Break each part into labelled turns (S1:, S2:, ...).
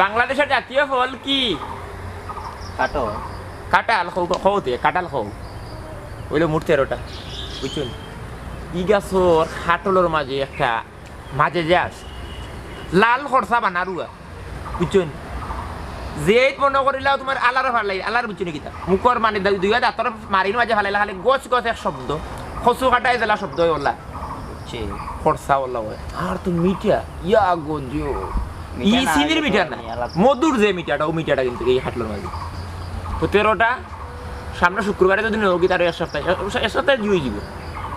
S1: বাংলাদেশের জাতীয় ফল কি?
S2: কাটো
S1: কাঁঠাল খৌতে কাঁঠাল খৌ ওইলো মোট 13টা বুঝছেন। ই গাছর খাটলের মাঝে একটা মাঝে যে আছে লাল খরচা বানারুয়া বুঝছেন। যে মনে করিলাও তোমার আলার ভাল লাগে আলার বুঝছো নাকি তা মুখর মানে দুই দাঁতর মারির মাঝে ভালাইলা খালি গছ গছ এক শব্দ খসু কাটাই জেলা শব্দ ওলা খরচা ওলা হয়। আর তো মিঠা ইয়া গঞ্জিও ই চিনির মিঠা না মধুর যে মিঠাটা ও মিঠাটা কিন্তু এই হাটলোর মাঝে। তো 13টা সামনে শুক্রবারে যদি নৌকি তার এক সপ্তাহে জুই দিব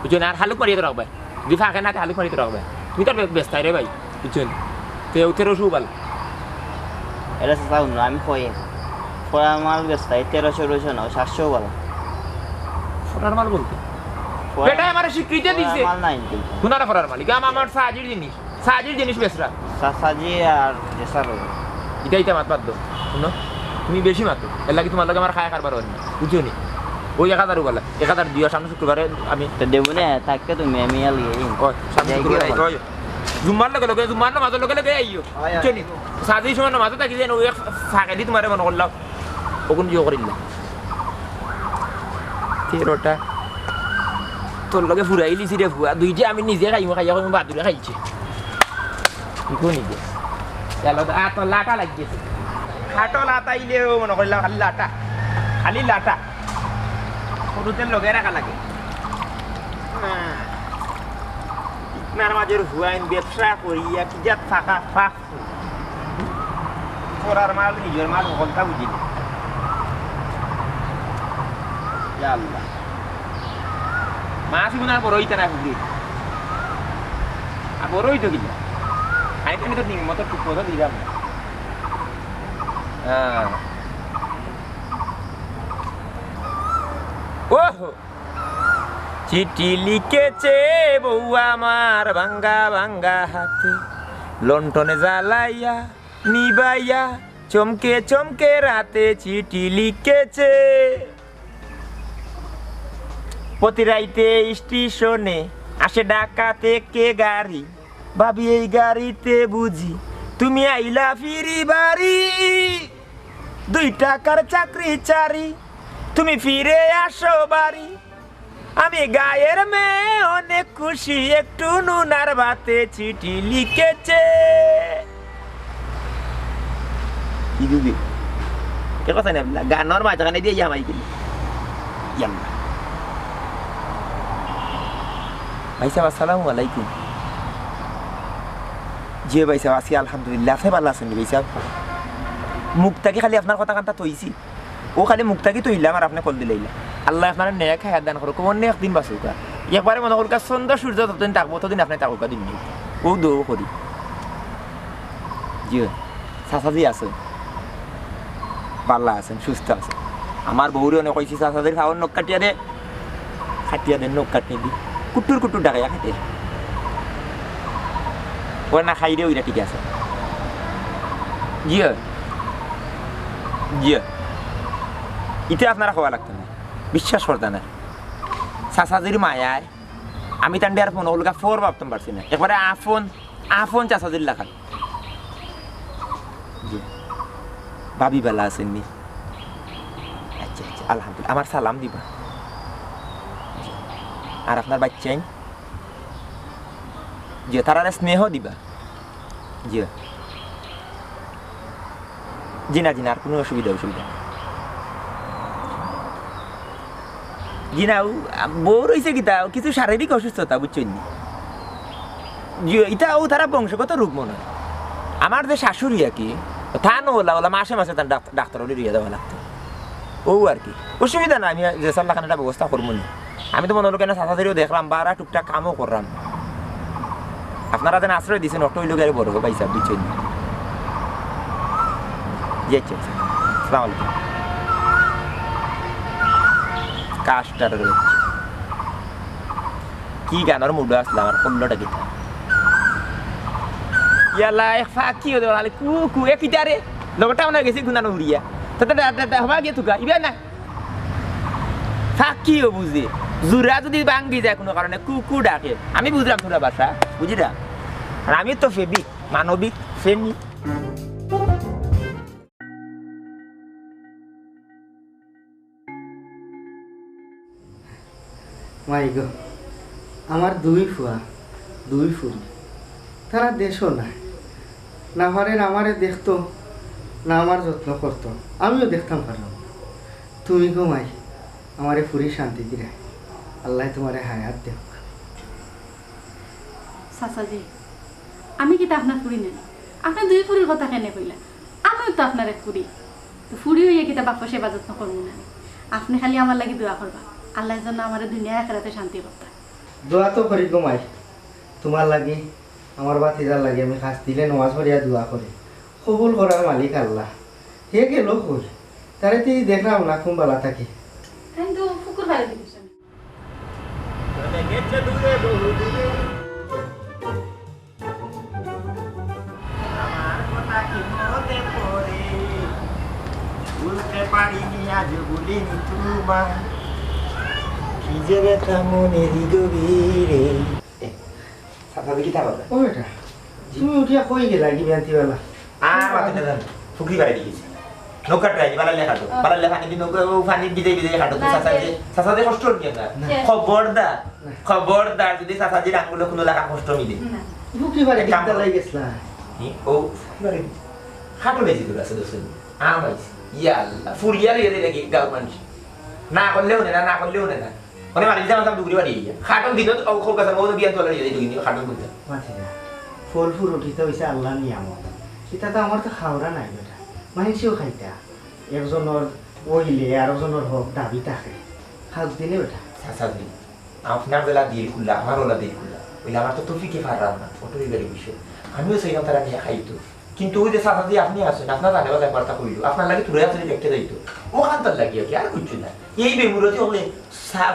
S1: বুঝছেন। আর হালুক মারিয়ে তো রাখবে যদি ফাঁকে না হালুক মারিয়ে তো রাখবে তুমি তার ব্যস্ত রে ভাই বুঝছেন। তো 1300 ভালো
S2: এটা চাও না আমি কয়ে ফরার মাল ব্যস্ত 1300 না 700 ভালো।
S1: ফরার মাল বলতে এটা আমার স্বীকৃতি দিছে
S2: মাল নাই
S1: কোনা না ফরার মালিক আমার সাজির জিনিস বেচরা
S2: সাজি আর জেসার
S1: এটা মাত বাদ দাও শুনো তুমি বেশি মাতো এর লাগে তোমার লাগে আমার খায় খাবার হয় না বুঝছো নি। ওই 1000 বলা 1000 দিও সামনে শুক্রবারে আমি
S2: তো দেবো না থাকতে তুমি আমি আলিয়ে
S1: সামনে শুক্রবারে জুম্মার লগে জুম্মার নামাজের লগে আইও বুঝছো নি। সাজি সময় নামাজে থাকি যেন ওই ফাঁকে দি তোমার মনে করলাম ওগুন জিও করিল 13টা তোর লগে ফুরাইলি রে ফুয়া দুইটা আমি নিজে খাইয়া বাদুরে খাইছি কি নিজে এত লাটা লাগিয়েছে খাটো লাটাইলেও মনে করলাম খালি লাটা সরুতে লগে রাখা লাগে ইকনার মাঝের হুয়াইন ব্যবসা করিয়া কি যা থাকা ফাঁক করার মাল নিজের মাল সকলটা বুঝিনি আল্লাহ মাছ গুনার বড়ইতে না বুঝলি আর বড়ই তো কিনা আমি তো নিম মতো টুক মতো দিলাম ওহো চিঠি লিখেছে বউ আমার ভাঙ্গা ভাঙ্গা হাতে লন্ঠনে জ্বালাইয়া নিবাইয়া চমকে চমকে রাতে চিঠি লিখেছে প্রতি রাইতে স্টেশনে আসে ঢাকা থেকে গাড়ি ভাবি এই গাড়িতে বুঝি তুমি আইলা ফিরি বাড়ি 2 টাকার চাকরি চারি তুমি ফিরে আসো বাড়ি আমি গায়ের মেয়ে অনেক খুশি একটু নুনার ভাতে চিঠি লিখেছে কি দিবি কে কথা না গানোর মাঝখানে দিয়ে জামাই গেলি ভাই সাহেব আসসালামু আলাইকুম। জি ভাই সাহেব আছি আলহামদুলিল্লাহ আপনি ভালো আছেন ভাই সাহেব। মুখটাকে খালি আপনার কথা কান্তা তৈছি ও খালি মুখটাকে তৈলাম আর আপনি কল দিলাইলা আল্লাহ আপনার নেক হায়াত দান করুক অন্য একদিন বাঁচুকা একবারে মনে করুক সন্ধ্যা সূর্য যতদিন থাকবো ততদিন আপনি থাকুকা দিন ও দো করি জি চাচাজি আছেন ভালো আছেন সুস্থ আছেন। আমার বউরে অনেক কইছি চাচাদের খাওয়ার নখ কাটিয়া দেন নখ কাটিয়ে দি কুটুর কুটুর ডাকাইয়া খাইতে ওরা না খাই রে ওইটা ঠিক আছে জি জি ইতে আপনারা খাওয়া লাগতো না বিশ্বাস করতে না চাচাজির মায়ায় আমি তান্ডে আর ফোন ওলগা ফোর ভাবতাম পারছি না একবারে আফোন চাচাজির লাখান জি ভাবি বেলা আছেন নি আচ্ছা আচ্ছা আলহামদুলিল্লাহ আমার সালাম দিবা আর আপনার বাচ্চাই জি তারা স্নেহ দিবা জি জি না আর কোনো অসুবিধা জি না বউ রয়েছে কিতা কিছু শারীরিক অসুস্থতা বুঝছেন জি এটাও তারা বংশগত রোগ মনে হয়। আমার যে শাশুড়ি আর কি তা ওলা মাসে মাসে তার ডাক্তার রিয়া দেওয়া লাগতো ও আর কি অসুবিধা না আমি যে সাল্লা খানাটা ব্যবস্থা করবো না আমি তো মনে হলো কেন সাসাদেরও দেখলাম বারা টুকটাক কামও করলাম আপনারা যেন আশ্রয় দিয়েছেন অটো হইল গাড়ি বড় পাইসা বুঝছেন জি আচ্ছা আসসালামু আলাইকুম কাজটার রয়েছে কি গানের মুডে আসলে আমার ষোলোটা গীতা ইয়ালা এক ফাঁকি হতে পারলে কু কু এক কিটারে লগটা মনে গেছি গুনানো হুরিয়া তাতে হবা গিয়ে তুকা ইবে না ফাঁকিও বুঝি জুরা যদি ভাঙ্গি যায় কোনো কারণে কুকু ডাকে আমি বুঝলাম তোরা বাসা বুঝিরা আর আমি তো ফেবিক মানবিক ফেমিক
S3: মাই গো আমার দুই ফুয়া দুই ফুরি তারা দেশও না না পারেন আমারে দেখতো না আমার যত্ন করতো আমিও দেখতাম পারলাম তুমি গো মাই আমারে ফুরি শান্তি দিলে আল্লাহ তোমারে হায়াত দেখ
S4: চাচাজি আমি কি তা আপনার ফুরি নেন আপনার দুই ফুরির কথা কেন কইলা আমিও তো আপনার এক ফুরি তো ফুরি হইয়া কিতা বাপা সেবা যত্ন করবো না আপনি খালি আমার লাগি দোয়া করবা আল্লাহর জন্য আমার দুনিয়া আখিরাতে শান্তি করতা
S3: দোয়া তো করি গো মাই তোমার লাগি আমার বাতিজার লাগে আমি খাস দিলে নমাজ পড়িয়া দোয়া করি কবুল করার মালিক আল্লাহ হে গেল কই তারে তুই দেখলাম না খুব ভালো থাকি
S4: কিন্তু ফুকুর বাড়ি দিবি
S1: উল্টে পারিনি আজ বলিনি তোমার কি যে ব্যথা মনেরই গভীরে সাথে কি তা বলে
S3: ও বেটা তুমি উঠিয়া কই গেলা কি বিয়ান্তিওয়ালা
S1: আর বাকি না ফুকরি বাড়ি দিয়েছি নৌকা ট্রাই বালা লেখা তো বালা লেখা কিন্তু নৌকা পানি দিতে দিতে খাটো তো সাসাজে কষ্ট নিয়ে না খবরদার যদি সাসাজির আঙ্গুলে কোনো লাগা কষ্ট মিলে
S3: ফুকরি বাড়ি দিতে লাগি গেছলা
S1: ও ফুকরি বাড়ি খাটো লেজি তো আছে দোস্ত আমাই ইয়া আল্লাহ ফুরিয়ালে এদের কি গাল মানুষ না করলেও না করলেও না মানে মারি যাও তাম দুগুরি বাড়ি ইয়া খাটো দিন ও খোল কাছে মো বিয়ান তোলা দিয়ে দিই খাটো বলতে
S3: মাথা ফল ফুল উঠিতে হইছে আল্লাহর নিয়ামত এটা তো আমার তো খাওয়া নাই বেটা মানুষও খাইতা একজনের ওইলে আর একজনের হোক দাবি থাকে খাস দিনে বেটা
S1: সাসাজি আপনার বেলা দিল খুললা আমার ওলা দিল খুললা ওইলে আমার তো তফিকে পারলাম না ওটাই বেড়ে বিষয় আমিও সেইরকম তারা নিয়ে খাইতো কিন্তু ওই যে সাসাজি আপনি আসেন আপনার জানে কথা একবারটা কইল আপনার লাগে তুলে আসলে দেখতে যাইতো ওখান তার লাগিয়ে কি আর কিছু না এই বেমুরতি হলে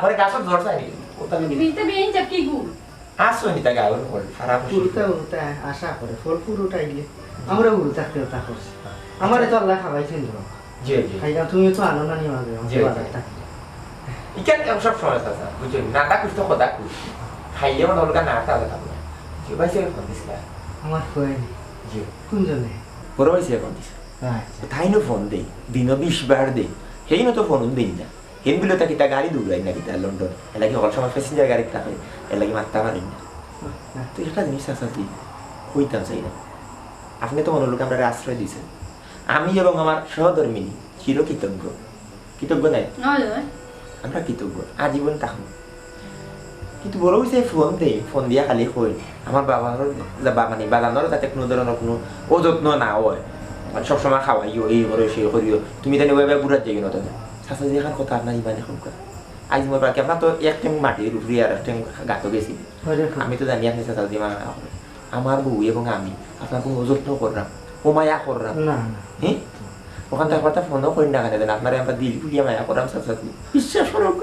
S1: ঘরে গাছের জ্বর চাই ওটা
S4: বিতে বেইন চাপকি গুল
S1: আসো নিতা গাওর হল খারাপ
S3: উল্টা উল্টা আশা করে ফল ফুল উঠাইলে আমরা উল্টা খেলতা করছি আমারে তো আল্লাহ খাওয়াইছেন তো
S1: জি জি
S3: খাইলাম তুমি তো আনো না নিয়ে যাবে
S1: জি ইকেন সব সময় সাসা বুঝছেন না ডাকুস তো কথা কুস খাইলে মনে হল না আটা কথা বলে জি ভাই সে ফোন দিছিল
S3: আমার ফোন
S1: জি
S3: কোন জনে
S1: বড় ভাই সে ফোন দিছিল
S3: আচ্ছা
S1: তাই নো ফোন দেই দিন 20 বার দেই হেই ন তো ফোন দেই না হেন বিলো তা কিটা গাড়ি দৌড়াই না কিটা লন্ডন এলাকি হল সময় প্যাসেঞ্জার গাড়ি থাকে এলাকি মারতে পারি না তো একটা জিনিস আছে কি কইতাম চাই না আপনি তো মনে লোক আমরা আশ্রয় দিয়েছেন আমি এবং আমার সহধর্মিনী চিরকৃতজ্ঞ কৃতজ্ঞ নাই আমরা কৃতজ্ঞ আজীবন থাকবো কিন্তু বড় হয়েছে ফোন দেই ফোন দিয়া খালি কই আমার বাবার মানে বাগানোর যাতে কোনো ধরনের কোনো অযত্ন না হয় মানে সবসময় খাওয়াইও এই করে সে করিও তুমি তাহলে ওইভাবে বুড়ার যাই না তাহলে সাথে দেখার কথা আপনার ইমান এখন আজ মই বাকি আপনার তো এক টাইম মাটির উপরে আর এক টাইম গাতো গেছি আমি তো জানি আপনি সাথে দিয়ে আমার বউ এবং আমি আপনার কোনো যত্ন করলাম ও মায়া করলাম
S3: না
S1: হ্যাঁ ওখান থেকে কথা ফোনও করি না কেন আপনার আমরা দিল ফুলিয়া মায়া করলাম সাথে বিশ্বাস করলাম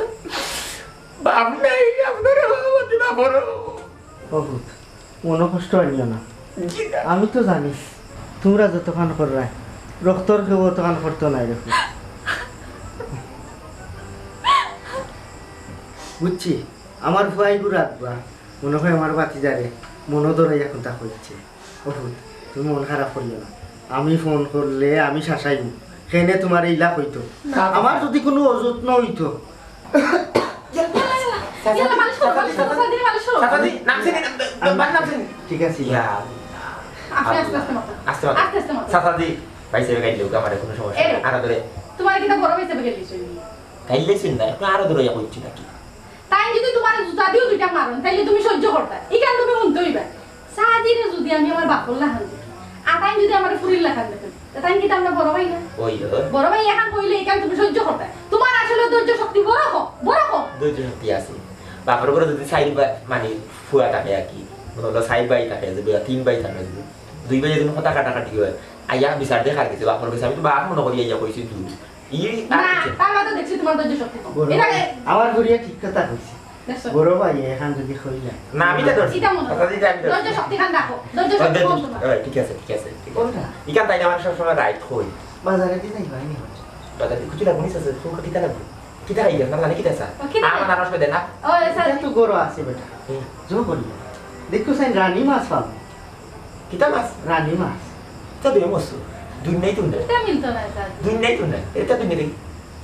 S1: বাপ নাই আপনার
S3: বহুত মনে কষ্ট আনিও না আমি তো জানি তোমরা যতক্ষণ কররাই রক্তর কেউ তখন করতো নাই দেখো বুঝছি আমার ভুয়াই গুড়াত বা মনে হয় আমার বাতি যারে মনে ধরাই এখন তা হচ্ছে বহুত তুমি মন খারাপ করিও না আমি ফোন করলে আমি শাসাইব সেনে তোমার এইলা হইতো আমার যদি কোনো অযত্ন হইতো ঠিক আছে
S4: তাই যদি তোমার জুতা দিও দুইটা মারন তাইলে তুমি সহ্য করতা ইকান তুমি শুনতে হইবা সাজিরে যদি আমি আমার বাপর লাহান আতাই যদি আমার ফুরিল লাগান দেখেন তাই কি আমরা বড় ভাই না
S1: ওই
S4: বড় ভাই এখন কইলে এখান তুমি সহ্য করতে তোমার আসলে ধৈর্য শক্তি বড়
S1: ধৈর্য শক্তি আছে বাপের উপরে যদি মানে ফুয়া থাকে আর কি হলো 4 ভাই থাকে যদি 3 ভাই থাকে যদি 2 ভাই যদি কথা কাটাকাটি হয় আইয়া বিচার দেখা গেছে বাপের কাছে আমি তো বাপ মনে করি আইয়া কইছি তুই
S4: না তাহলে তো দেখছি তোমার ধৈর্য শক্তি কম
S3: আমার ঘুরিয়া ঠিক কথা কইছি বড় ভাই এখন যদি কইলা
S1: না আমি তো ধরছি
S4: এটা মনে ধৈর্য শক্তি খান রাখো ধৈর্য শক্তি কম তোমার
S1: ঠিক আছে ইকান তাই আমার সব সময় রাইট হই
S3: বাজারে কি যাই ভাই
S1: বাজারে কিছু লাগবে নি স্যার ফুল কিটা লাগবে কিটা আইয়া না জানি কিটা স্যার আমার নারাজ হবে না
S4: ও স্যার
S3: তো গরো আছে বেটা জো করি দেখো সাইন রানী মাছ পাবো
S1: কিটা মাছ
S3: রানী মাছ
S1: তো দেমোস দুই নাই তুই
S4: এটা মিলতো না স্যার
S1: দুই নাই তুই এটা তুই নেই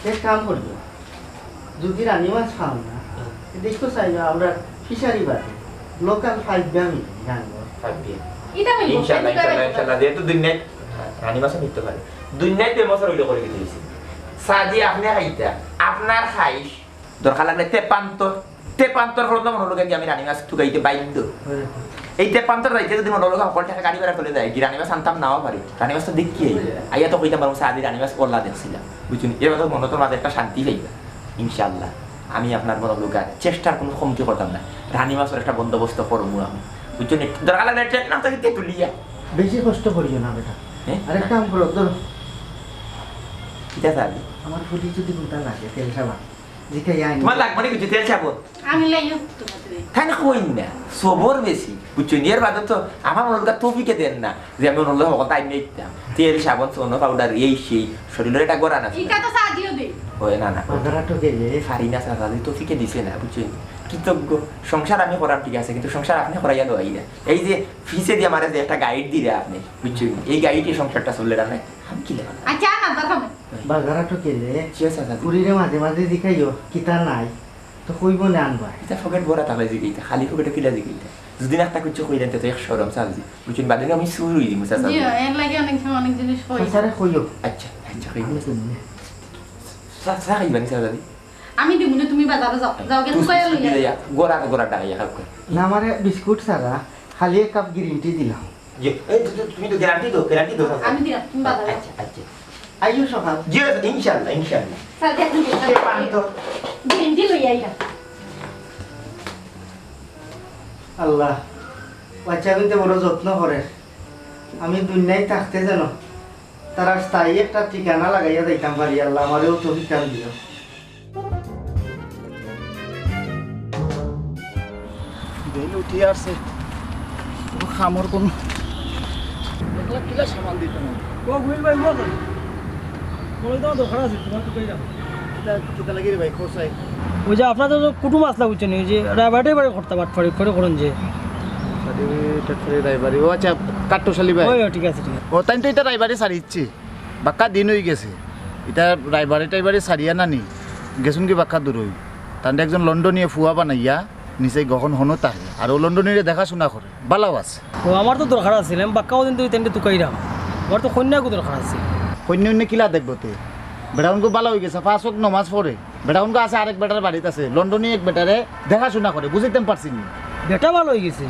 S3: এক কাম করবো যদি রানী মাছ পাও না দেখো সাইন আমরা ফিশারি বাদে লোকাল 5 গ্রাম জানবো
S1: 5 বিয়ে
S4: এটা মিলবো
S1: ইনশাআল্লাহ যেহেতু দুই নাই রানী মাছ নিতে পারে দুই নাই দেমোস হইলো করে দিয়েছি সাদি আপনি খাইতা আপনার খাইস দরকার লাগলে তেপান্তর হলো মনে হলো কি আমি রানী মাছ টুকাইতে বাইন্দ এই তেপান্তর রাইতে যদি মনে হলো সকল টাকা গাড়ি ভাড়া চলে যায় কি রানী মাছ আনতাম নাও পারি রানী মাছ তো দেখি আইয়া তো কইতাম পারবো সাদি রানী মাছ করলা দেখছিলাম বুঝুন এবার তো মনে তো মাঝে একটা শান্তি পাইবা ইনশাআল্লাহ আমি আপনার মনে হলো চেষ্টার কোনো কমতি করতাম না রানী মাছের একটা বন্দোবস্ত করবো আমি বুঝুন দরকার লাগলে ট্রেন না থেকে তুলিয়া
S3: বেশি কষ্ট করিও না বেটা আরে কাম করো ধরো
S1: কিটা সাদি
S3: আমার ফুটি যদি কোনটা লাগে তেল সাবান জিকে যাই
S1: তোমার লাগবে না কিছু তেল সাবন
S4: আমি লাইও তোমাদের
S1: তাই না কই না সবর বেশি বুঝছো নিয়ার বাদে তো আমার মনে হয় টপিকে দেন না যে আমি মনে হয় টাইম নিতাম তেল সাবন সোনো পাউডার এই সেই শরীরের এটা গড়া না
S4: এটা তো সাজিও দে
S1: ওই না
S3: বাজারা তো গেলে
S1: ফারি না সারা টপিকে দিছে না বুঝছেন কৃতজ্ঞ সংসার আমি করার ঠিক আছে কিন্তু সংসার আপনি করাইয়া দেওয়াই না এই যে ফিসে দিয়ে আমার যে একটা গাইড দিলে আপনি বুঝছেন এই গাইডে সংসারটা চললে না আমি কি লেখা
S4: আচ্ছা না দরকার
S3: বাজারা তো গেলে পুরীরে মাঝে মাঝে দেখাইও কিতা নাই তো কইব না আনবা
S1: এটা ফকেট ভরা তাহলে জিগাইতে খালি ফকেটে কিলা জিগাইতে যদি একটা কিছু কইলেন তো এক সরম চালজি বুঝছেন বাদে আমি শুরু হই দিমু চাচা
S4: জি এর লাগে অনেক জিনিস কই
S3: স্যার কইও
S1: আচ্ছা কইও চাচা খাইবেন চাচা
S4: আমি দিমু না তুমি বাজারে যাও কেন কইয়া লইয়া
S1: গোরা টাকা খাও
S3: না আমারে বিস্কুট সারা খালি এক কাপ গ্রিন টি দিলাম
S1: এই তুমি তো গ্যারান্টি দাও
S4: আমি দিলাম তুমি বাজারে
S1: আচ্ছা
S3: আইও সকাল
S1: জি ইনশাআল্লাহ
S4: স্যার দেখুন গেন্ডি লইয়া আইয়া
S3: আল্লাহ বাচ্চা কিন্তু বড় যত্ন করে আমি দুনিয়ায় থাকতে জানো তারা স্থায়ী একটা ঠিকানা লাগাইয়া যাইতাম পারি আল্লাহ আমারও তো ঠিকানা দিও
S5: বেল উঠি আসছে খামর কোন কিলা সামান দিতে না
S6: ও গুইল ভাই মজা কোন দাও তো খারাপ আছে তোমার তো কইরা
S5: কিতা লাগি রে ভাই খোসাই
S6: ওই যে আপনাদের তো কুটুম আসলা বুঝছেন ওই যে রাবাটে বাড়ি করতে বাট করে করেন যে
S5: রাইবারি ও আচ্ছা কাট্টুশালী ভাই
S6: ওই ঠিক আছে
S5: ও তাই তো এটা রাইবারি সারি ইচ্ছে বাক্কা দিন হয়ে গেছে এটা রাইবারি সারিয়া নানি গেছুন কি বাক্কা দূর হই তান্ডে একজন লন্ডনীয় ফুয়া বানাইয়া নিচে গহন হনো তাহে আর ও লন্ডনীরে দেখাশোনা করে বালাও আছে
S6: ও আমার তো দরকার আছে আমি বাক্কাও দিন তুই তেনতে তুকাইরাম আমার তো কন্যাকু দরকার আছে
S5: কন্যা কিলা দেখবো তে বেড়াউনকে বালা হয়ে গেছে 5 ওয়াক্ত নমাজ পড়ে বেড়াউনকে আছে আরেক বেটার বাড়িতে আছে লন্ডনী এক বেটারে দেখাশোনা করে বুঝাইতেম পারছি নি
S6: বেটা ভালো হয়ে গেছে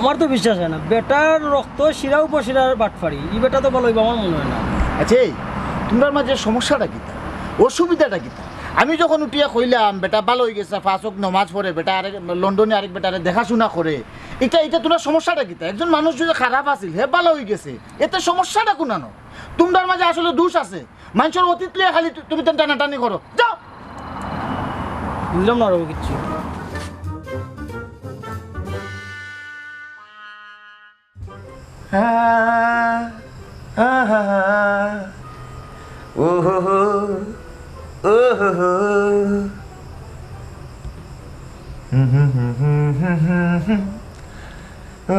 S6: আমার তো বিশ্বাস হয় না বেটার রক্ত শিরা উপশিরার বাটফাড়ি এই বেটা তো ভালো হইব আমার মনে হয় না
S5: আচ্ছা তোমার মাঝে সমস্যাটা কি অসুবিধাটা কি আমি যখন উঠিয়া কইলাম বেটা ভালো হয়ে গেছে 5 ওয়াক্ত নমাজ পড়ে বেটা আরেক লন্ডনে আরেক বেটারে দেখাশোনা করে এটা তোমার সমস্যাটা কি একজন মানুষ যদি খারাপ আছিল হে ভালো হয়ে গেছে এতে সমস্যাটা কোনানো তোমার মাঝে আসলে দোষ আছে মানুষের অতীত লিয়ে খালি তুমি তো টানাটানি করো যাও
S6: বুঝলাম না রবো কিচ্ছু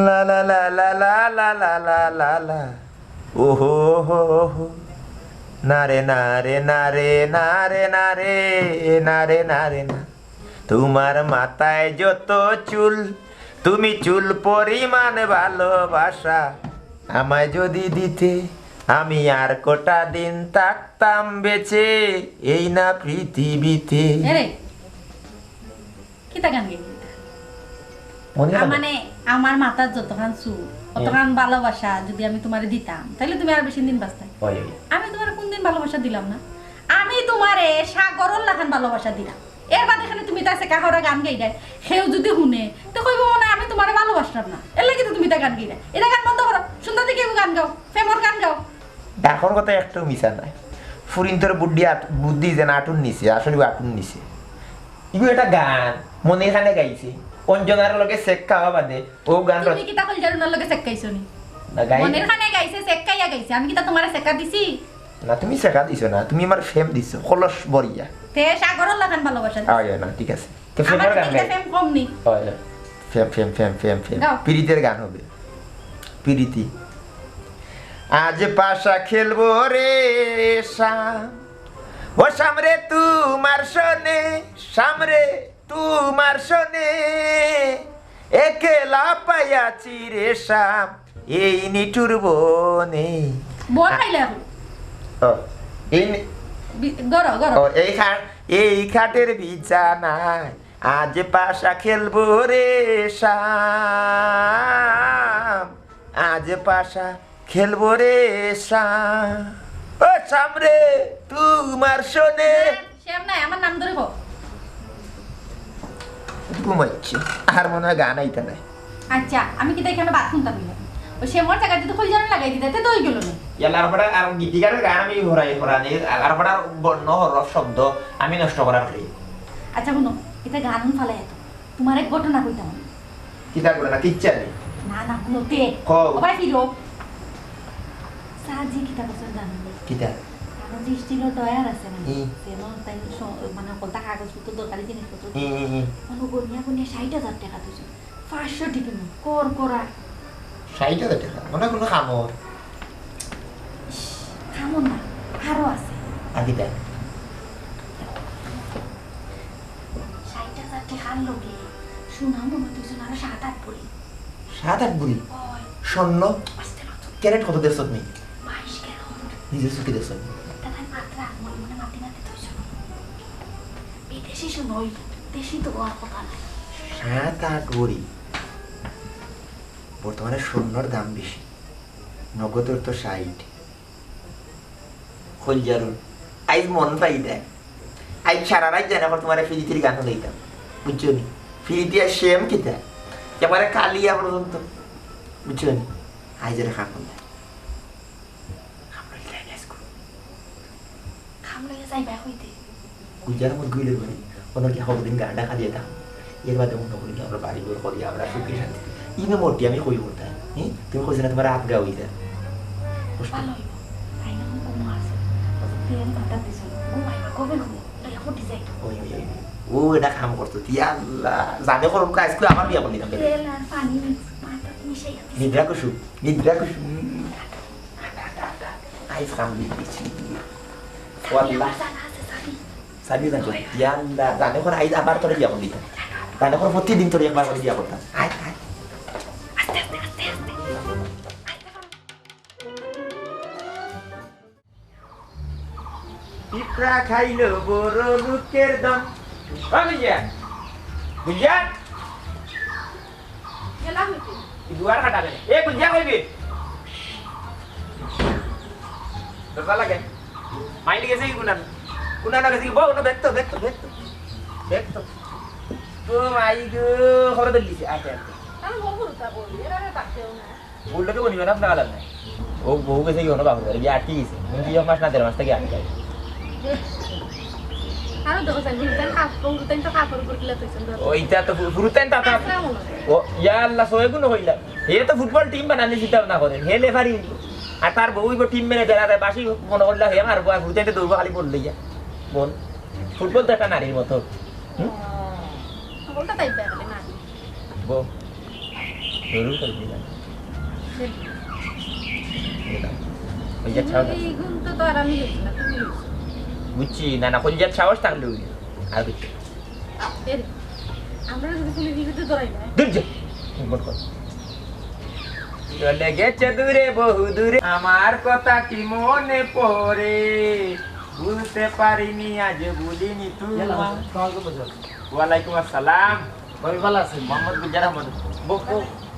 S1: লা লা লা লা লা লা লা লা লা লা ওহো হো হো নারে নারে নারে নারে নারে নারে নারে না তোমার মাথায় যত চুল তুমি চুল পরিমাণ ভালোবাসা আমায় যদি দিতে আমি আর কটা দিন থাকতাম বেঁচে এই না পৃথিবীতে
S4: এরে কিতা গান গাইলি মানে আমার মাথার যতখান চুল অতখান ভালোবাসা যদি আমি তোমারে দিতাম তাহলে তুমি আর বেশি দিন বাঁচতে। আমি তোমার কোন দিন ভালোবাসা দিলাম না? আমি তোমারে সাগরর লাখান ভালোবাসা দিলাম। এর বাদে এখানে তুমি তাছে কাহরা গান গাই দেয়, সেও যদি শুনে তো কইব মনে আমি তোমারে ভালোবাসতাম না, এর লাগি তো তুমি তা গান গাই দেয়। এটা গান বন্ধ করো, সুন্দর দিকে গান গাও, ফেমর গান গাও।
S1: দেখর কথা একটু মিশা নাই। ফুরিন তোর বুদ্ধি যে আটুন নিছে, আসলে আটুন নিছে। ইগু এটা গান মনে এখানে গাইছে, অঞ্জনার লগে চেক খাওয়া বাদে ও গান।
S4: তুমি কি তা কলজারুনার লগে চেক খাইছো নি? মনের খানে গাইছে, চেক খাইয়া গাইছে। আমি কি তা তোমারে চেকা দিছি? না,
S1: তুমি চেকা দিছো না, তুমি আমার ফেম দিছো, খলস বরিয়া।
S4: তে সাগরর লাখান ভালোবাসা দিছি।
S1: আয় না, ঠিক আছে। তো ফেমর গান গাই।
S4: ফেম কম নি।
S1: হয় ফেম। পিরিতের গান হবে। পিরিতি। আজ পাশা খেলবো রে শাম, ও সামরে তোমার শোনে, সামরে তোমার শোনে, একেলা পাইয়াছি রে শাম এই নিটুর বনে।
S4: বল খাইলে এখন।
S1: এই
S4: গরো গরো।
S1: এই খাটের বিছানায় আজ পাশা খেলবো রে শাম, আজ পাশা খেলবো রে শাম, ও সামরে তোমার শোনে।
S4: শ্যাম নাই, আমার নাম ধরে হোক।
S1: ঘুমাচ্ছি, আর মনে হয় গান আইতা নাই।
S4: আচ্ছা, আমি কি এখানে বাদ শুনতাম না? ওই শ্যামর জায়গা যদি কই জানা লাগাই দিতে তো হই গেল না।
S1: ইয়ালার পড়া আর গীতিকারের গান আমি হরানি আর পড়া বর্ণ হরফ শব্দ আমি নষ্ট করার করি।
S4: আচ্ছা শুনো, এটা গান ফালে এত তোমার এক ঘটনা কইতাম।
S1: কিতা করে না কিচ্ছা নেই।
S4: না শুনো তে ওবাই ফিরো সাজি কিতা বছর জানো
S1: কিতা
S4: আমার যে স্টিলের ডয়ার আছে না সেনো তাই মানে কত কাগজপত্র দরকারি জিনিসপত্র মানে গনিয়া ৬০,০০০ টাকা দিছে। ৫০০ টিকে কর করা
S1: ৬০,০০০ টাকা মনে কোনো খামর
S4: না আরো আছে
S1: আগে দেখ
S4: ৬০,০০০ টাকার লগে সোনা মনে হইছে না ৭-৮ ভরি
S1: ৭-৮ ভরি স্বর্ণ ক্যারেট কত দেখছ তুমি?
S4: ২২ ক্যারেট
S1: নিজের চোখে দেখছ?
S4: দাদা মাত্রা মনে মাটি ধইছ বিদেশি শুনই দেশি তো আর কথা নাই।
S1: ৭-৮ ভরি বর্তমানে স্বর্ণর দাম বেশি, নগদের তো ৬০। খোলজারুন আইজ মন পাই দেখ আইজ সারা রাত জানা পর তোমার ফিরিতির গান লইতাম বুঝছো নি? ফিরিতি আর সেম কিতা এবারে কালিয়া পর্যন্ত বুঝছো নি? আইজের খাম দেয় গুজার মত গুইলে করি কোনো কি হদিন গানটা খালিয়ে দাম এর বাদে মনে করি আমরা বাড়ি বের করি আমরা সুখী শান্তি ইনে মোটি আমি কই করতাম তুমি কইছ না তোমার আবগা হই যায় ও এটা কাম করতো আল্লাহ জানে করুন কাজ করে আমার বিয়া করলি নিদ্রা কুসু আইস কাম দিচ্ছি সাবি জানো ইয়াল্লা জানে করে আইস আবার তোরে বিয়া করলি জানে করে প্রতিদিন তোরে একবার করে বিয়া করতাম আয় পিঁপড়া খাইল বড় লোকের দম। গুঞ্জা দুয়ার কাটা গেলে এ গুঞ্জা কইবি দরকার লাগে মাইন্ড গেছে কি কুনানা গেছে কি বউ না দেখতো তো মাই গো খবর দিলিছে আতে
S4: আমি বলতা বলি এরা তাকেও না
S1: বললে তো বলিবে না আপনার আলাদা নাই ও বউ গেছে কি হলো বাবু বিয়া আটকে গেছে কি মাস না ১.৫ মাস থেকে আটকে গেছে
S4: আরো দোকান দিন কাপড় তো কাপড় পরলে তো সুন্দর
S1: ওইটা তো ফুরুতেন তা ও ইয়া আল্লাহ সোয়েগুন হইলা এ তো ফুটবল টিম বানানি চিন্তা না করেন হে লেফারি আর তার বউই টিম ম্যানেজার আর বাসি মনে করলা হে আমার বউ ফুরুতেন দৌড় খালি পড়লে যা বল ফুটবল তো একটা নারীর মতো
S4: বলটা তাই পেলে না
S1: বউ জরুর করবি না ওই যে ছাও
S4: এই গুণ তো আর আমি লিখি না তুমি লিখো
S1: বুঝছি না কলজার সাহস থাকলে আর বুঝছি
S4: আমরা যদি তুমি ভিডিওতে ধরাই না
S1: দুর্য চলে গেছে দূরে বহু দূরে আমার কথা কি মনে পড়ে বুঝতে পারিনি আজ বলিনি তুমি ওয়ালাইকুম আসসালাম
S5: ভাবি ভালো আছেন?
S1: মোহাম্মদ গুলজার আহমদ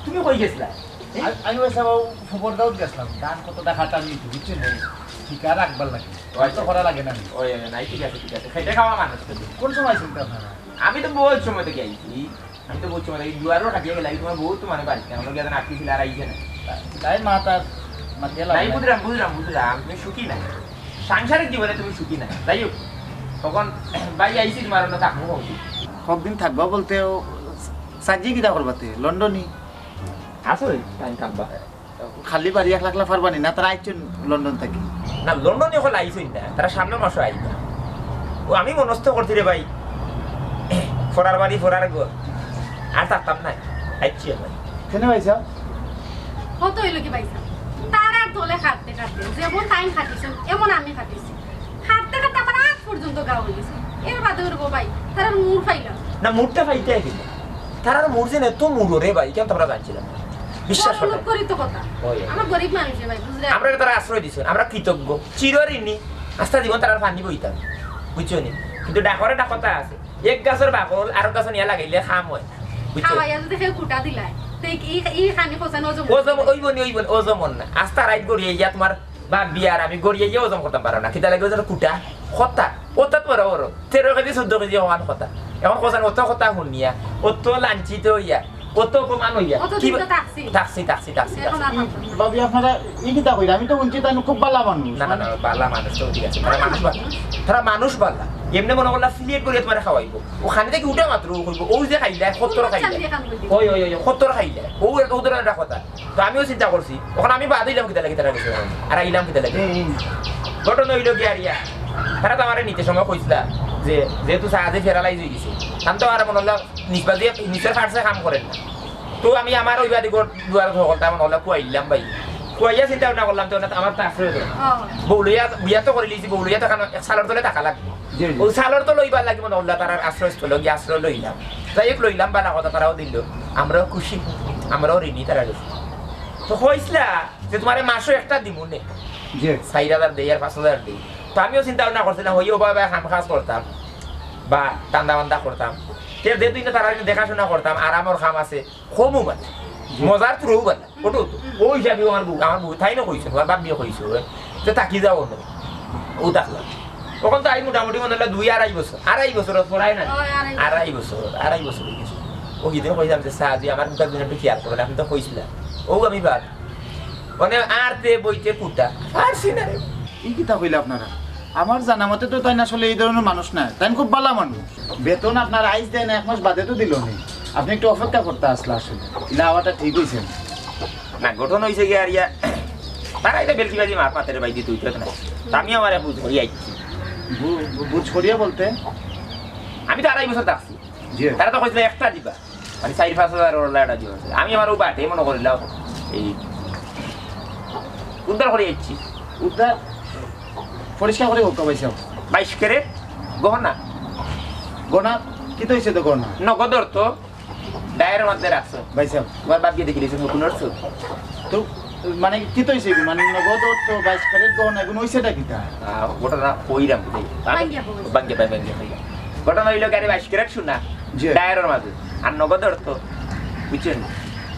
S1: তুমি কই গেছিলা
S5: আমি ওই সব খবর দাও গেছিলাম গান কত দেখাটা আমি বুঝছেন ঠিকা রাখবার লাগে হয়তো করা লাগে না
S1: ওই নাই ঠিক আছে খেতে খাওয়া মানুষ তো।
S5: কোন সময় চিন্তা আপনারা?
S1: আমি তো বহুত সময় থেকে আইছি আমি তো বহুত সময় থেকে দুয়ারও কাটিয়ে গেলাম তোমার বহুত মানে বাড়িতে আমরা গেছেন আটকে ছিল আর আইছে না
S5: তাই মা তার মাতিয়ে
S1: নাই
S5: লাগে
S1: বুঝলাম তুমি সুখী না সাংসারিক জীবনে তুমি সুখী না যাই হোক তখন ভাই আইছি তোমার অন্য থাকবো
S5: কতদিন থাকবা বলতে সাজিয়ে কিটা করবাতে লন্ডনই
S1: আসলে টাইম থাকবা
S5: খালি বাড়ি এক লাখ পারবানি না তারা আইছেন লন্ডন থেকে
S1: না লন্ডনে হল আইসই না তারা সামনের মাসে আইবা ও আমি মনস্থ করছি রে ভাই ফোরার বাড়ি ফোরার ঘর আর থাকতাম না আইছি আমি
S5: কেন ভাইসা
S4: কত হইলো কি পাইছা তার আর তোলে খাটতে খাটতে যেমন টাইম খাটিছেন এমন আমি খাটিছি খাটতে খাটতে আমার আজ পর্যন্ত গাও হয়ে গেছে এর বাদে করবো ভাই তার আর মুড পাইলাম
S1: না মুডটা পাইতে কিন্তু তারা মুড যে এত মুড রে ভাই কেন তোমরা জানছিলাম বিশ্বাস
S4: বড় লোক করি তো কথা
S1: ওই।
S4: আমার গরিব মানুষ ভাই বুঝলে
S1: আমরা তারা আশ্রয় দিছেন আমরা কৃতজ্ঞ চিরঋণী আস্থা জীবন তারা পানি বইতাম বুঝছো নি কিন্তু ডাকরে ডাকতা আছে এক গাছের বাকল আর গাছ নিয়ে লাগাইলে খাম হয় বুঝছো
S4: খাওয়াইয়া যদি কেউ কুটা দিলাই তো ই খানি খোঁচানো
S1: ওজম ওইবনি ওজমন না আস্থা রাইট গড়িয়ে ইয়া তোমার বা বিয়ার আমি গড়িয়ে গিয়ে ওজম করতাম পারো না খিদা লাগে ওজন কুটা খতা ওটা তো ওর 13 কেজি 14 কেজি হওয়ার কথা এখন খোঁচান অত কথা শুনিয়া অত লাঞ্ছিত হইয়া অত অপমান হইয়া কি টাক্সি
S5: ভাবি আপনারা ই কিটা কইরা আমি তো শুনছি তাই খুব ভালো মানুষ
S1: না বালা মানুষ তো ঠিক আছে তারা মানুষ বালা এমনি মনে করলা ফিলিয়েট করে তোমার খাওয়াইবো ওখানে থেকে উঠে মাত্র কইবো ও যে খাইলে 70 খাইলে ওই 70 খাইলে ও ধরনের একটা কথা তো আমিও চিন্তা করছি ওখানে আমি বাদ দিলাম কিতা লাগে তারা গেছে আর আইলাম কিতা লাগে ঘটনা হইল কি আরিয়া তারা তো আমার নিতে সময় কইছিলা যে যেহেতু সাহায্যে ফেরালাইজ হয়ে গেছে আমি তো আর মনে হলো নিচের ফার্সে কাম করেন না তো আমি আমার ওই বাড়ি দুয়ার সকলটা মনে হলো কুয়াইলাম ভাই কুয়াইয়া চিন্তা ভাবনা করলাম তো আমার তো আশ্রয় দেয় বৌলইয়া বিয়া তো করে লিছি বৌলইয়া তো সালর তলে টাকা লাগবে ওই সালর তো লইবার লাগে মনে হলো তার আশ্রয়স্থল গিয়ে আশ্রয় লইলাম যাই হোক লইলাম বালা কথা তারাও দিল আমরাও খুশি আমরাও ঋণী তারা গেছি তো হয়েছিল যে তোমার মাসও একটা দিব নে 4,000 দেই আর 5,000 দেই তো আমিও চিন্তা ভাবনা করছিলাম হইও বা খাম খাস করতাম বা টান্দা বান্দা করতাম যেহেতু তারা দেখাশোনা করতাম আর আমার খাম আছে কমও মানে মজার থ্রু বলে ওটো ওই হিসাবে আমার বউ তাই না কইছো আমার বাপ বিয়ে কইছো তো তাকি যাও না ও দেখলাম তখন তো আই মোটামুটি মনে হলো 2-2.5 বছর পড়াই না 2.5 বছর হয়ে গেছে ও কিদিন কইলাম যে সাজি আমার বুকার জন্য একটু খেয়াল করবেন আপনি তো কইছিলেন ও আমি বাদ মানে আর তে বইতে কুটা আর সিনারে
S5: ই কিটা কইলা আপনারা আমার জানা মতে তো তাই আসলে এই ধরনের মানুষ না তাই খুব ভালো মানুষ বেতন আপনার আইস দেন 1 মাস বাদে তো দিল নি আপনি একটু অপেক্ষা করতে আসলে আসলে না হওয়াটা ঠিক হয়েছে
S1: না গঠন হয়েছে গিয়ে আর ইয়া তারা এটা বেলকিবাজি মার পাতের বাইদি তুই তো না আমি আমার বুঝ করি আইছি
S5: বুঝ করিয়া বলতে
S1: আমি তো 2.5 বছর থাকছি তারা তো কইছিল একটা দিবা মানে 4-5 হাজার ওরা এটা দিবা আমি আমার ও বাটে মনে করিলাম এই উদ্ধার করে যাচ্ছি
S5: উদ্ধার পরিষ্কার করে হোক পয়সা
S1: 22 ক্যারেট গহনা
S5: গনা কি তো হয়েছে তো গনা
S1: নগদ অর্থ ডায়ের মধ্যে রাখছো
S5: পয়সা
S1: তোমার বাপ গিয়ে দেখিলিস নতুন অর্থ
S5: তো মানে কি তো হয়েছে মানে নগদ অর্থ 22 ক্যারেট গহনা এগুলো হয়েছেটা কিটা
S1: ঘটনা কইরাম বাঙ্গে ঘটনা হইল গাড়ি 22 ক্যারেট শুনা ডায়ের মাঝে আর নগদ অর্থ বুঝছেন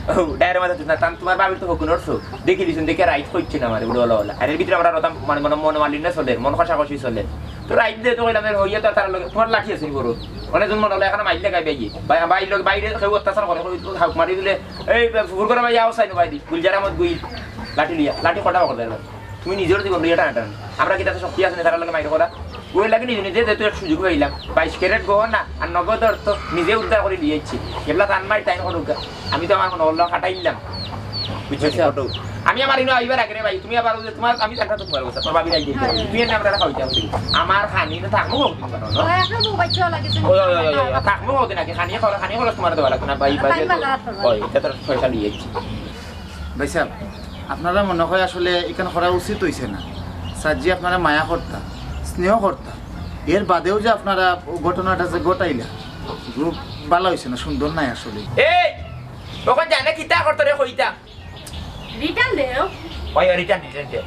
S1: ও ডায়ের মাঝে না তোমার বাবির তো হকুন অর্থ দেখিলিস দেখে রাইট করছে না আমার উড়ো ওলা আর এর ভিতরে আমরা রতাম মানে মন মালিন না চলে মন কষাকষি চলে তো রাইট দিয়ে তো কইলাম হইয়া তো তার লগে তোমার লাঠি আছে বড় অনেকজন মনে হলো এখন মাইল লাগাই বাইয়ে বাইর লোক বাইরে কেউ অত্যাচার করে হাউক মারি দিলে এই ফুর করে ভাই আও চাইনো বাইদি গুলজার আহমদ গুইল লাঠি লিয়া লাঠি কটা করে দেয় তুমি নিজের জীবন লিয়া টানা টান আমরা কি তাতে শক্তি আছে না তার লগে মাইর করা ওই লাগে নিজে নিজে যেহেতু এক সুযোগ হইলাম 22 ক্যারেট গহনা আর নগদ অর্থ নিজে উদ্ধার করে দিয়েছি এগুলা টান মারি টাইম করুক আমি তো আমার মনে হলো কাটাইলাম বুঝছো আমি আমার ইনো আইবার আগে ভাই তুমি আবার তোমার আমি একটা তো তোমার কথা তোর ভাবি রাই দিই তুই এনে আমরা খাইতে হবে আমার খানি না থাকবো না
S4: ওই আপনার বউ বাচ্চা লাগেছে
S1: ওই থাকবো ওদিন আগে খানি খরচ তোমার দেওয়া লাগবে না ভাই ভাই ওই এটা তোর পয়সা নিয়েছি
S5: ভাই সাহেব আপনারা মনে হয় আসলে এখানে করা উচিত হইছে না সাজি আপনারা মায়া করতা স্নেহ করতা এর বাদেও যে আপনারা ঘটনাটা যে ঘটাইলা গ্রুপ ভালো হয়েছে না সুন্দর নাই আসলে
S1: এই তখন জানে কিতা করতে রে কইতা
S4: রিটার্ন দেও
S1: ওই রিটার্ন দে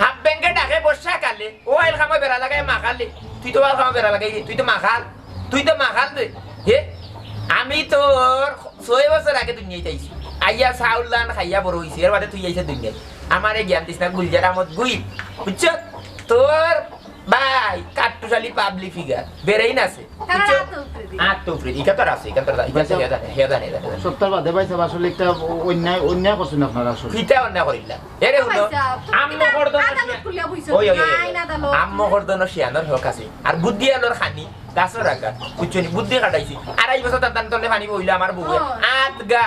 S1: হাফ ব্যাংকে ডাকে বসা কালে ও আইল খামে বেড়া লাগায় মাখালে তুই তো আর খামে বেড়া লাগাই তুই তো মাখাল দে হে আমি তোর 6 বছর আগে দুনিয়ায় চাইছি আইয়া চাউলান খাইয়া বড় হইছি এর বাদে তুই আইছা দুনিয়ায় আমারে জ্ঞান দিস না গুলজার আহমদ গুইল বুঝছ তোর ভাই কাট্টুশালী পাবলিক ফিগার বেরেই না আছে আত্মপ্রীতি এটা তোর আছে এটা তোর হেদা
S5: সপ্তাহ বাদে ভাই সাহেব আসলে একটা অন্যায় করছেন আপনারা আসলে
S1: ফিটা অন্যায় করিলা এরে হলো আম্মু করদন ওই আম্মু করদন শিয়ানোর হক আছে আর বুদ্ধি আলোর খানি গাছর রাখা বুঝছনি বুদ্ধি কাটাইছি আড়াই বছর তার তলে পানি বইলে আমার বউ আট গা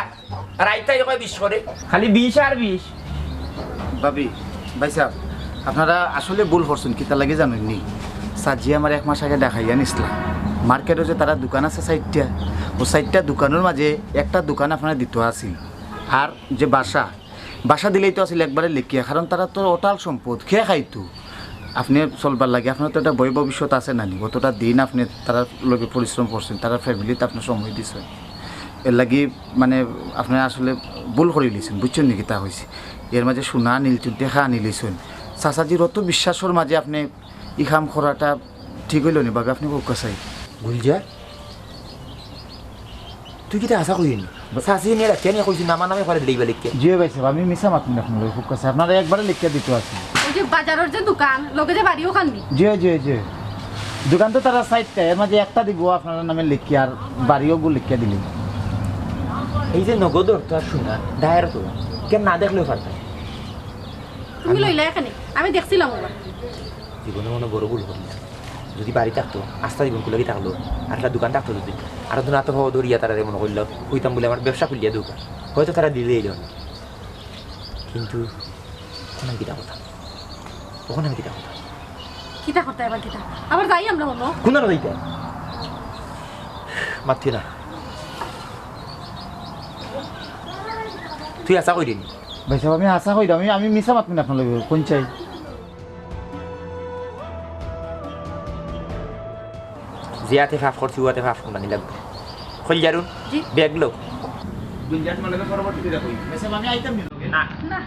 S1: রাইতাই কয় 20 করে খালি 20 আর 20
S5: ভাবি ভাই সাহেব আপনারা আসলে ভুল করছেন কিতা লাগে জানেন নি সাজি আমার 1 মাস আগে দেখাইয়া নিছিলাম মার্কেটে যে তারা দোকান আছে 4টা ও 4টা দোকানের মাঝে একটা দোকান আপনারা দিতে আসিল আর যে বাসা দিলেই তো আসলে একবারে লেখিয়া কারণ তারা তো অটাল সম্পদ খেয়ে খাইতো আপনি চলবার লাগে আপনার তো একটা বই ভবিষ্যৎ আছে নানি অতটা দিন আপনি তারা লগে পরিশ্রম করছেন তারা ফ্যামিলিতে আপনি সময় দিচ্ছেন এর লাগি মানে আপনি আসলে ভুল করে লিছেন বুঝছেন নাকি তা হয়েছে এর মাঝে সোনা নীলচুন দেখা আনি লিছেন চাচাজির অত বিশ্বাসের মাঝে আপনি ই কাম করাটা ঠিক হইল নি বাবে আপনি কোকা চাই
S1: গুলজার তুই কিটা আশা করিনি সাসি নিয়ে রাখতে নিয়ে কইছি নামা নামে করে দিই বলে
S5: জি ভাই সাহেব আমি মিছা মাতুন আপনার কোকা চাই আপনারা একবারে লিখিয়া দিতে আছে
S4: ওই যে বাজারের যে দোকান লগে যে বাড়িও খাননি
S5: জি দোকান তো তারা 4টা এর মাঝে একটা দিব আপনার নামে লিখি আর বাড়িও লিখিয়া দিলেন
S1: এই যে নগদ অর্থ আর শোনা দায়ের তো কেন না দেখলেও পারতাম
S4: তুমি লইলা এখানে আমি দেখছিলাম ওরা
S1: জীবনে মনে বড় ভুল করলাম যদি বাড়ি থাকতো আস্থা জীবন খুলে থাকলো আর একটা দোকান থাকতো যদি আর তো না তো হওয়া ধরিয়া তারা মনে করলো হইতাম বলে আমার ব্যবসা খুলিয়া দোকান হয়তো তারা দিলেই জন কিন্তু ওখানে কিটা কথা ওখানে আমি কিটা কথা
S4: কিতা করতে এবার কিতা আবার যাই আমরা হলো
S1: কোন না দিতে মাথি না তুই আশা করিনি
S5: ভাই সাহেব আমি আশা করি আমি মিছা মাতুন আপনার কোন চাই
S1: জিয়াতে ফাফ করছি ওয়াতে ফাফ কোনটা লাগবে খোল জারুন ব্যাগ লো গুলজার মানে পরবর্তীতে দেখো
S5: ভাই সাহেব আমি আইতাম
S1: না
S4: না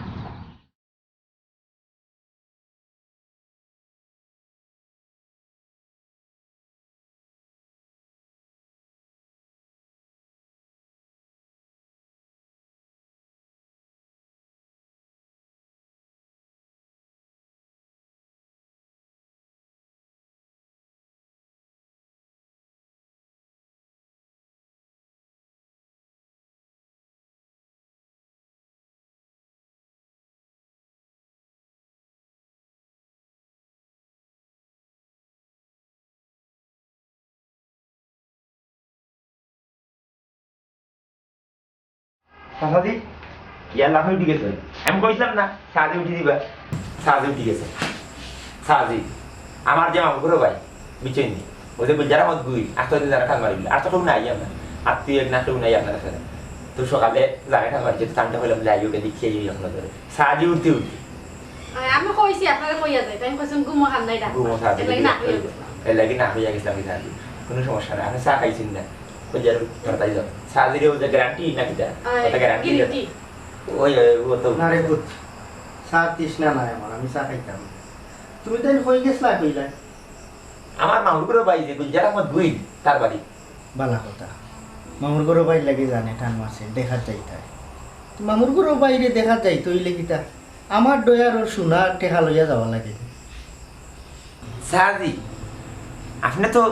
S1: সাসাদি ইয়া লাফে উঠে গেছে আমি কইছিলাম না সাজি উঠে দিবা সাজি উঠে গেছে সাজি আমার যে মামু করে ভাই বিচেন নি ওই যে যারা মত গুই আত্মীয় যারা কাল মারিল আর তো কেউ নাই আমরা আত্মীয় না কেউ নাই আপনার সাথে তো সকালে যারা কাল মারি যেতে টানতে হইলাম যাই ওকে দেখিয়ে যাই আপনার ধরে সাজি উঠতে
S4: আমি কইছি আপনারা কইয়া যায় তাই কইছেন গুমো খান নাই ডাক
S1: গুমো সাজি
S4: এলাই না হইয়া
S1: এর লাগি না হইয়া গেছে আমি সাজি কোনো সমস্যা নাই আমি চা খাইছি না ওই যার তাই যাও সাজিরে ওই যে গ্যারান্টি না কিটা ওটা গ্যারান্টি ওই ও তো
S3: না রে পুত চা তৃষ্ণা নাই আমার আমি চা খাইতাম তুমি তাই হয়ে গেছলা কইলা
S1: আমার মামুর করে ভাই যে গুলজার আহমদ গুই তার বাড়ি
S3: বালা কথা মামুর গরো বাইর লাগে জানে টান মাসে দেখা যাইতা মামুর গরো বাইরে দেখা যাই তৈলে কিতা আমার দয়ার ওর সোনা টেকা লইয়া যাওয়া লাগে
S1: সাজি আপনি তো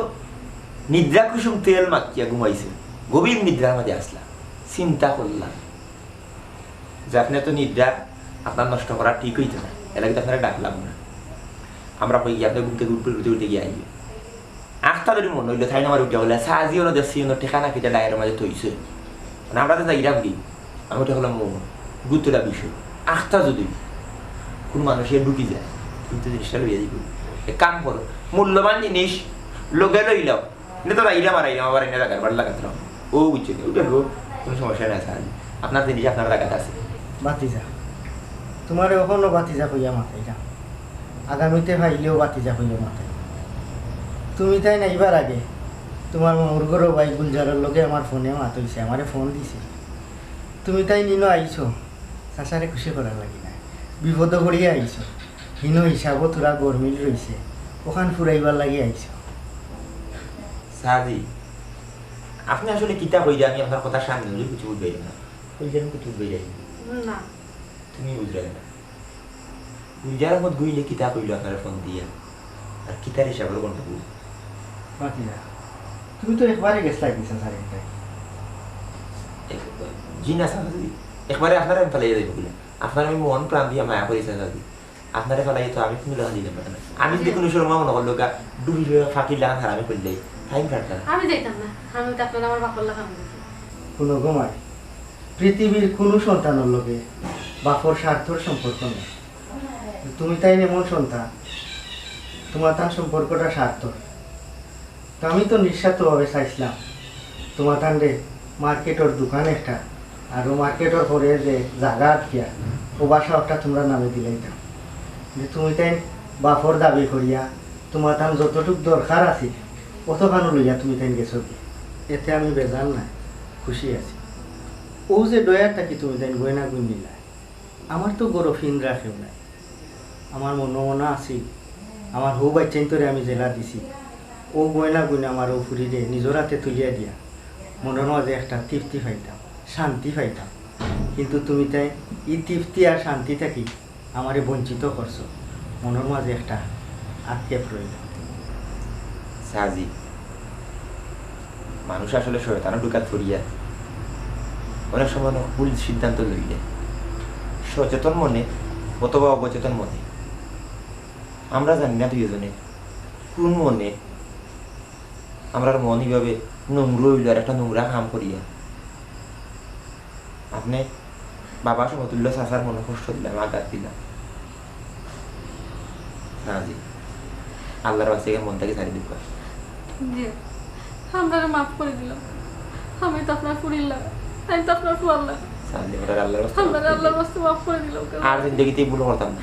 S1: নিদ্রা কুসুম তেল মাখিয়া ঘুমাইছে গভীর নিদ্রার মাঝে আসলাম চিন্তা করলাম যে আপনি তো নিদ্রা আপনার নষ্ট করা ঠিক হইতো না এলাকা আপনারা ডাকলাম না আমরা কই গিয়ে আপনার ঘুম থেকে উঠতে গিয়ে আইবে আখটা যদি মনে হইলো তাই আমার উঠে হলে সাজিও না দেখছি ঠেকানা কিটা ডায়ের মাঝে তৈছে মানে আমরা তো যাইলাম কি আমি উঠে হলাম গুরুত্বটা বিষয় আখটা যদি কোন মানুষের ঢুকি যায় কিন্তু জিনিসটা লইয়া দিব এক কাম করো মূল্যবান জিনিস লোকে লইলাম এটা তো রাইলাম আর রাইলাম আবার এনে লাগার বার লাগাতাম ও বুঝছে ওটা কোনো সমস্যা নাই স্যার আপনার জিনিস আপনার লাগাতে আছে
S3: বাতিজা তোমার এখনো বাতিজা কইয়া মাথায় যা আগামীতে ভাইলেও বাতিজা কইয়া মাথায় তুমি তাই না এবার আগে তোমার মামুর গরো ভাই গুলজারের লোকে আমার ফোনে মাত হইছে আমারে ফোন দিছে তুমি তাই নিনো আইছো চাচারে খুশি করার লাগি না বিপদ করিয়া আইছো হিন হিসাবও তোরা গরমিল রইছে ওখান ফুরাইবার লাগি আইছো
S1: সাজি আপনি আসলে কিতা কইলে আমি আপনার কথা সামনে হলে কিছু বুঝবে না কইলে আমি কিছু বুঝবে যাই
S4: না
S1: তুমি বুঝলে না বুঝার মত গুইলে কিতা কইল আপনার ফোন দিয়া আর কিতার হিসাবে কোনটা বুঝ
S3: বাকি না তুমি তো একবারে গেছলা দিছা স্যার এটাই
S1: জি না সাজি একবারে আপনার আমি ফেলাই দেব বলে আপনার আমি মন প্রাণ দিয়ে মায়া করিছে সাজি আপনারে ফেলাই তো আমি তুমি লাগা দিলাম না আমি যদি কোনো সময় মনে করলো গা ডুবি ফাঁকি লাগা হার আমি করলেই টাইম কাটতাম
S4: আমি যাইতাম না আমি তো আপনার আমার বাপর লাগা
S3: কোনো ঘুমায় পৃথিবীর কোনো সন্তানের লগে বাপর স্বার্থর সম্পর্ক নেই তুমি তাই এমন সন্তান তোমার তার সম্পর্কটা স্বার্থর তো আমি তো নিঃস্বার্থভাবে চাইছিলাম তোমার তান্ডে মার্কেটের দোকান একটা আর মার্কেটের পরে যে জায়গা আটকিয়া ও বাসা একটা তোমরা নামে দিলাইতাম যে তুমি তাই বাপর দাবি করিয়া তোমার তার যতটুক দরকার আছে অতখানো লইয়া তুমি তাই গেছো কি এতে আমি বেজাল নাই খুশি আছি ও যে দয়ারটা কি তুমি তাই গয়না গুণ নিলা আমার তো গরো ফিন রাখেও নাই আমার মনে আছি আমার হৌ বাচ্চাইন তোরে আমি জেলা দিছি ও গয়না গুণ আমার ও ফুরিরে নিজের হাতে তুলিয়া দিয়া মনের মাঝে একটা তৃপ্তি পাইতাম শান্তি পাইতাম কিন্তু তুমি তাই এই তৃপ্তি আর শান্তি থাকি আমারে বঞ্চিত করছো মনের মাঝে একটা আক্ষেপ রইল
S1: সাজি মানুষ আসলে শয়তানে ঢুকাত ফুরিয়া অনেক সময় ভুল সিদ্ধান্ত লইলে সচেতন মনে অথবা অবচেতন মনে আমরা জানি না দুইজনে কোন মনে আমরা মন এইভাবে নোংরা হইল আর একটা নোংরা কাম করিয়া আপনি বাবা সমতুল্য চাচার মনে কষ্ট দিলাম আঘাত দিলাম সাজি আল্লাহর বাসে মন থেকে ছাড়ি দিব
S4: জি আমরা মাফ করে দিলাম আমি তো আপনার ফুরির লাগা আমি তো আপনার ফুয়ার লাগা
S1: সাজি ওটা আল্লাহর বাসে
S4: আমরা আল্লাহর বাস্তে মাফ করে দিলাম
S1: আর জিন্দগিতে ভুল করতাম না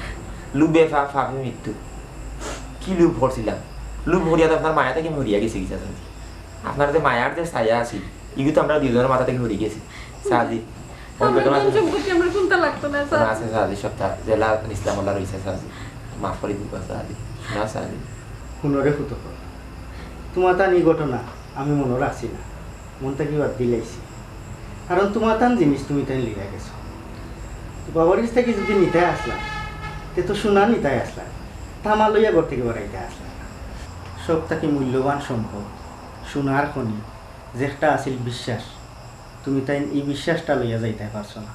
S1: লুবে ফাফি মৃত্যু কি লুপ ভরছিলাম লুপ ভরিয়া তো আপনার মায়া থেকে মরিয়া গেছে কিছু আপনার যে মায়ার যে ছায়া আছে এগুলো তো আমরা দুজনের মাথা থেকে মরিয়ে গেছি সাজি
S4: আমরা কোনটা লাগতো না স্যার
S1: আছে সাজি সপ্তাহ জেলা ইসলাম আল্লাহ রয়েছে সাজি মাফ করে দিব সাজি না সাজি
S3: শুনরে ফুটো কর তোমার তান এই ঘটনা আমি মনে রাখছি না মনটা কি বাদ দিলাইছি কারণ তোমার তান জিনিস তুমি তাই লিখা গেছো বাবার কাছ থেকে যদি নিতে আসলাম তে তো সোনা নিতে আসলাম তামা লইয়া ঘর থেকে বেড়াইতে আসলাম সব তাকে মূল্যবান সম্পদ সোনার খনি যেটা আছিল বিশ্বাস তুমি তাই এই বিশ্বাসটা লইয়া যাইতে পারছো না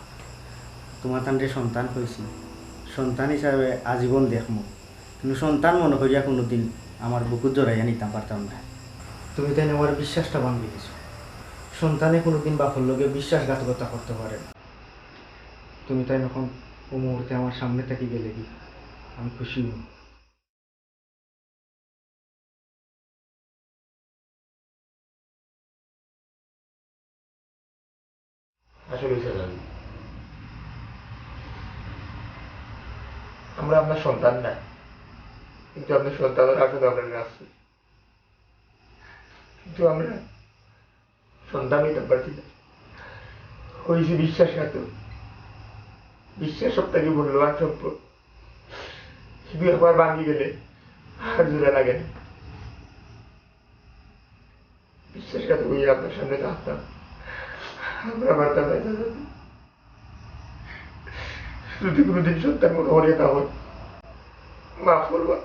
S3: তোমার তানরে সন্তান হয়েছি সন্তান হিসাবে আজীবন দেখমু কিন্তু সন্তান মনে করিয়া কোনোদিন আমার বুকুত জড়াইয়া নিতাম পারতাম না তুমি তাই আমার বিশ্বাসটা ভাঙি দিছো সন্তানে কোনোদিন বাপর লোকে বিশ্বাসঘাতকতা করতে পারে না তুমি তাই এখন ও মুহূর্তে আমার সামনে থেকে গেলে কি আমি খুশি হই
S1: আসলে আমরা আপনার সন্তান না কিন্তু আপনার সন্তানের আসলে আপনার আসছে কিন্তু আমরা সন্তান হইতে পারছি না হয়েছি বিশ্বাসঘাত বিশ্বাস সবটাকে মূল্যবান সম্পদ শুধু একবার ভাঙি গেলে আর জোড়া লাগে না বিশ্বাসঘাত হয়ে আপনার সামনে থাকতাম আমরা পারতাম না যদি কোনোদিন সন্তান মনে হলে তা হয় মাফ করবা